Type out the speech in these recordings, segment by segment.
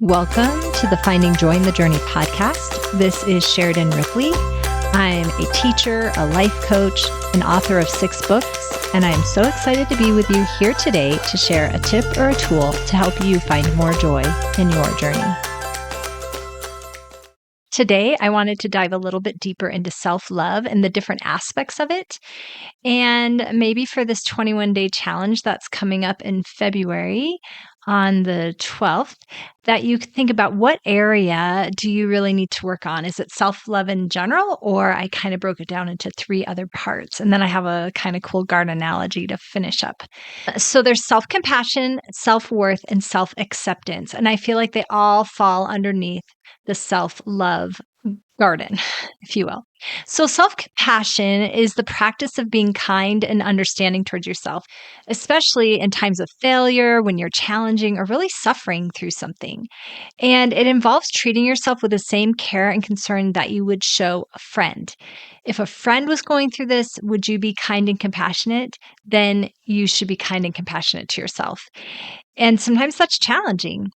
Welcome to the Finding Joy in the Journey podcast. This is Sheridan Ripley. I'm a teacher, a life coach, an author of 6 books, and I am so excited to be with you here today to share a tip or a tool to help you find more joy in your journey. Today, I wanted to dive a little bit deeper into self-love and the different aspects of it. And maybe for this 21-day challenge that's coming up in February on the 12th, that you think about what area do you really need to work on? Is it self-love in general, or I kind of broke it down into 3 other parts. And then I have a kind of cool garden analogy to finish up. So there's self-compassion, self-worth, and self-acceptance. And I feel like they all fall underneath the self-love garden, if you will. So self-compassion is the practice of being kind and understanding towards yourself, especially in times of failure, when you're challenging or really suffering through something. And it involves treating yourself with the same care and concern that you would show a friend. If a friend was going through this, would you be kind and compassionate? Then you should be kind and compassionate to yourself. And sometimes that's challenging.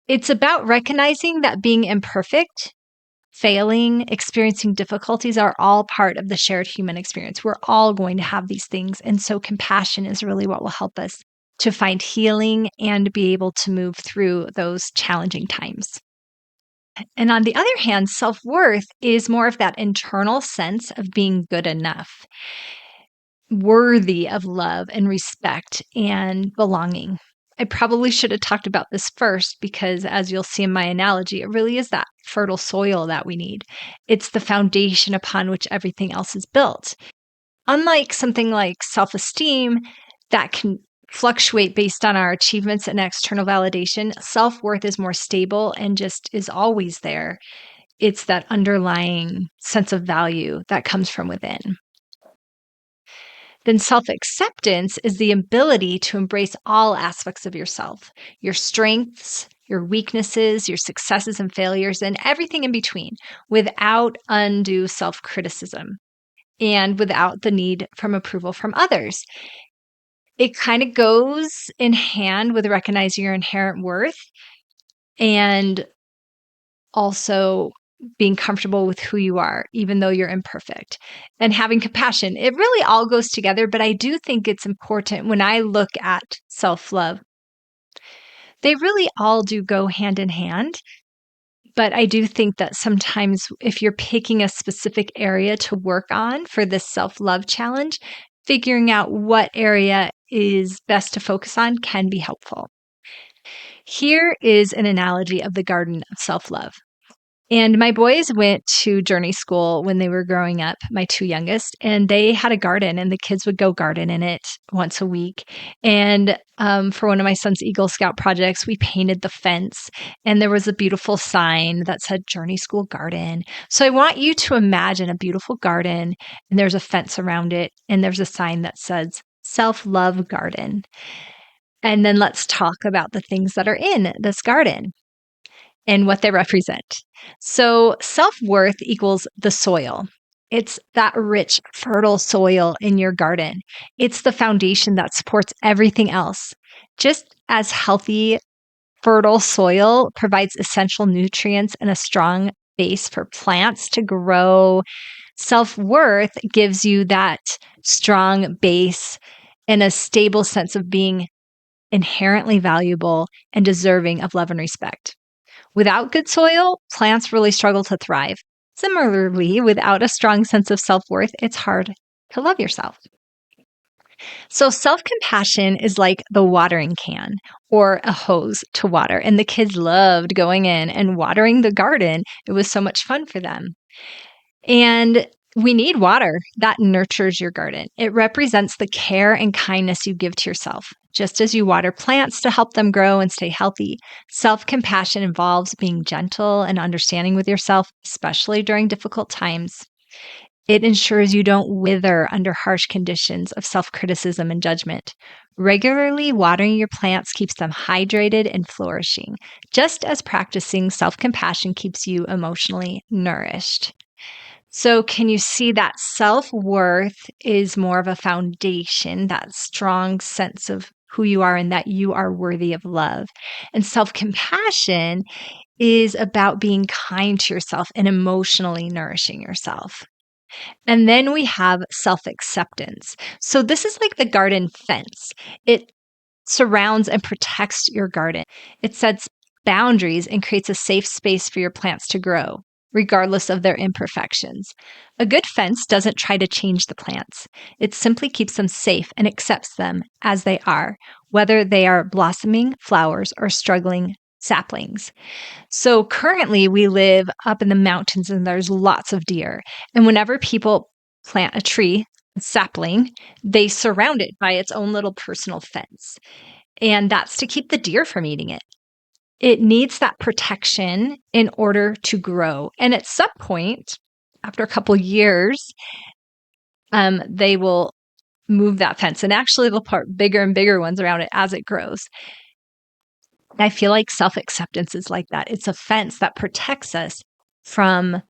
It's about recognizing that being imperfect, failing, experiencing difficulties are all part of the shared human experience. We're all going to have these things. And so compassion is really what will help us to find healing and be able to move through those challenging times. And on the other hand, self-worth is more of that internal sense of being good enough, worthy of love and respect and belonging. I probably should have talked about this first because, as you'll see in my analogy, it really is that fertile soil that we need. It's the foundation upon which everything else is built. Unlike something like self-esteem that can fluctuate based on our achievements and external validation, self-worth is more stable and just is always there. It's that underlying sense of value that comes from within. Then self-acceptance is the ability to embrace all aspects of yourself, your strengths, your weaknesses, your successes and failures, and everything in between, without undue self-criticism and without the need from approval from others. It kind of goes in hand with recognizing your inherent worth and also being comfortable with who you are, even though you're imperfect, and having compassion. It really all goes together, but I do think it's important when I look at self-love. They really all do go hand in hand, but I do think that sometimes if you're picking a specific area to work on for this self-love challenge, figuring out what area is best to focus on can be helpful. Here is an analogy of the garden of self-love. And my boys went to journey school when they were growing up, my 2 youngest, and they had a garden and the kids would go garden in it once a week. And for one of my son's Eagle Scout projects, we painted the fence and there was a beautiful sign that said Journey School Garden. So I want you to imagine a beautiful garden and there's a fence around it and there's a sign that says Self-Love Garden. And then let's talk about the things that are in this garden and what they represent. So self-worth equals the soil. It's that rich, fertile soil in your garden. It's the foundation that supports everything else. Just as healthy, fertile soil provides essential nutrients and a strong base for plants to grow, self-worth gives you that strong base and a stable sense of being inherently valuable and deserving of love and respect. Without good soil, plants really struggle to thrive. Similarly, without a strong sense of self-worth, it's hard to love yourself. So self-compassion is like the watering can or a hose to water. And the kids loved going in and watering the garden. It was so much fun for them. And we need water that nurtures your garden. It represents the care and kindness you give to yourself. Just as you water plants to help them grow and stay healthy, self-compassion involves being gentle and understanding with yourself, especially during difficult times. It ensures you don't wither under harsh conditions of self-criticism and judgment. Regularly watering your plants keeps them hydrated and flourishing, just as practicing self-compassion keeps you emotionally nourished. So can you see that self-worth is more of a foundation, that strong sense of who you are and that you are worthy of love. And self-compassion is about being kind to yourself and emotionally nourishing yourself. And then we have self-acceptance. So this is like the garden fence. It surrounds and protects your garden. It sets boundaries and creates a safe space for your plants to grow, regardless of their imperfections. A good fence doesn't try to change the plants. It simply keeps them safe and accepts them as they are, whether they are blossoming flowers or struggling saplings. So currently we live up in the mountains and there's lots of deer. And whenever people plant a tree, a sapling, they surround it by its own little personal fence. And that's to keep the deer from eating it. It needs that protection in order to grow. And at some point, after a couple years, they will move that fence. And actually, they'll put bigger and bigger ones around it as it grows. I feel like self-acceptance is like that. It's a fence that protects us from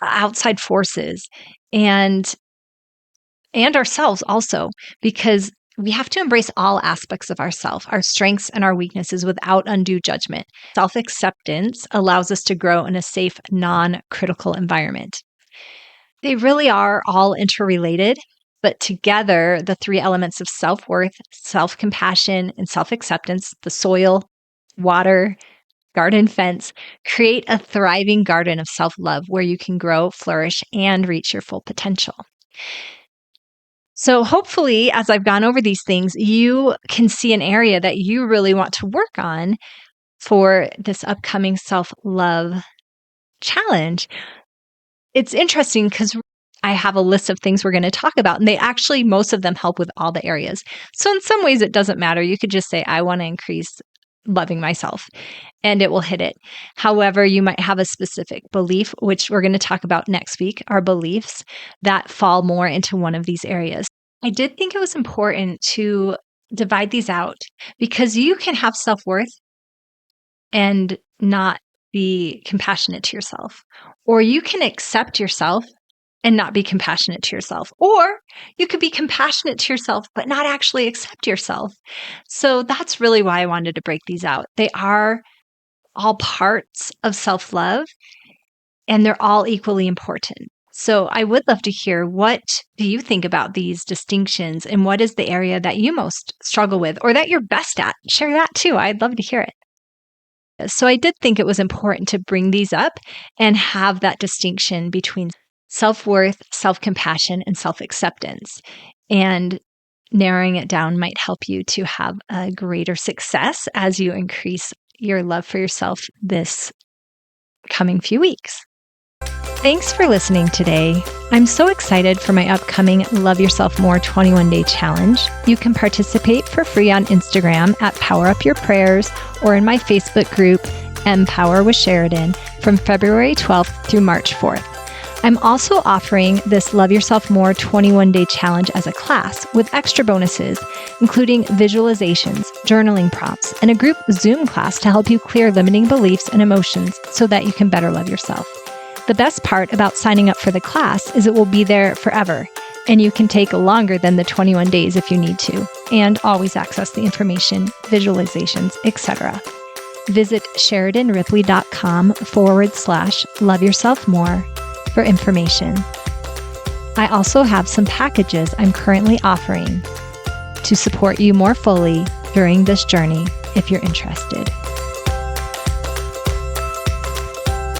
outside forces and ourselves also, because we have to embrace all aspects of ourself, our strengths and our weaknesses without undue judgment. Self-acceptance allows us to grow in a safe, non-critical environment. They really are all interrelated, but together, the three elements of self-worth, self-compassion, and self-acceptance, the soil, water, garden fence, create a thriving garden of self-love where you can grow, flourish, and reach your full potential. So hopefully, as I've gone over these things, you can see an area that you really want to work on for this upcoming self-love challenge. It's interesting because I have a list of things we're going to talk about, and most of them help with all the areas. So in some ways, it doesn't matter. You could just say, I want to increase loving myself, and it will hit it. However, you might have a specific belief, which we're going to talk about next week, our beliefs that fall more into one of these areas. I did think it was important to divide these out because you can have self-worth and not be compassionate to yourself, or you can accept yourself and not be compassionate to yourself, or you could be compassionate to yourself but not actually accept yourself. So that's really why I wanted to break these out. They are all parts of self-love and they're all equally important. So I would love to hear, what do you think about these distinctions and what is the area that you most struggle with or that you're best at? Share that too. I'd love to hear it. So I did think it was important to bring these up and have that distinction between self-worth, self-compassion, and self-acceptance. And narrowing it down might help you to have a greater success as you increase your love for yourself this coming few weeks. Thanks for listening today. I'm so excited for my upcoming Love Yourself More 21-day challenge. You can participate for free on Instagram at Power Up Your Prayers or in my Facebook group, Empower with Sheridan, from February 12th through March 4th. I'm also offering this Love Yourself More 21-day challenge as a class with extra bonuses, including visualizations, journaling prompts, and a group Zoom class to help you clear limiting beliefs and emotions so that you can better love yourself. The best part about signing up for the class is it will be there forever, and you can take longer than the 21 days if you need to, and always access the information, visualizations, etc. Visit SheridanRipley.com/loveyourselfmore for information. I also have some packages I'm currently offering to support you more fully during this journey if you're interested.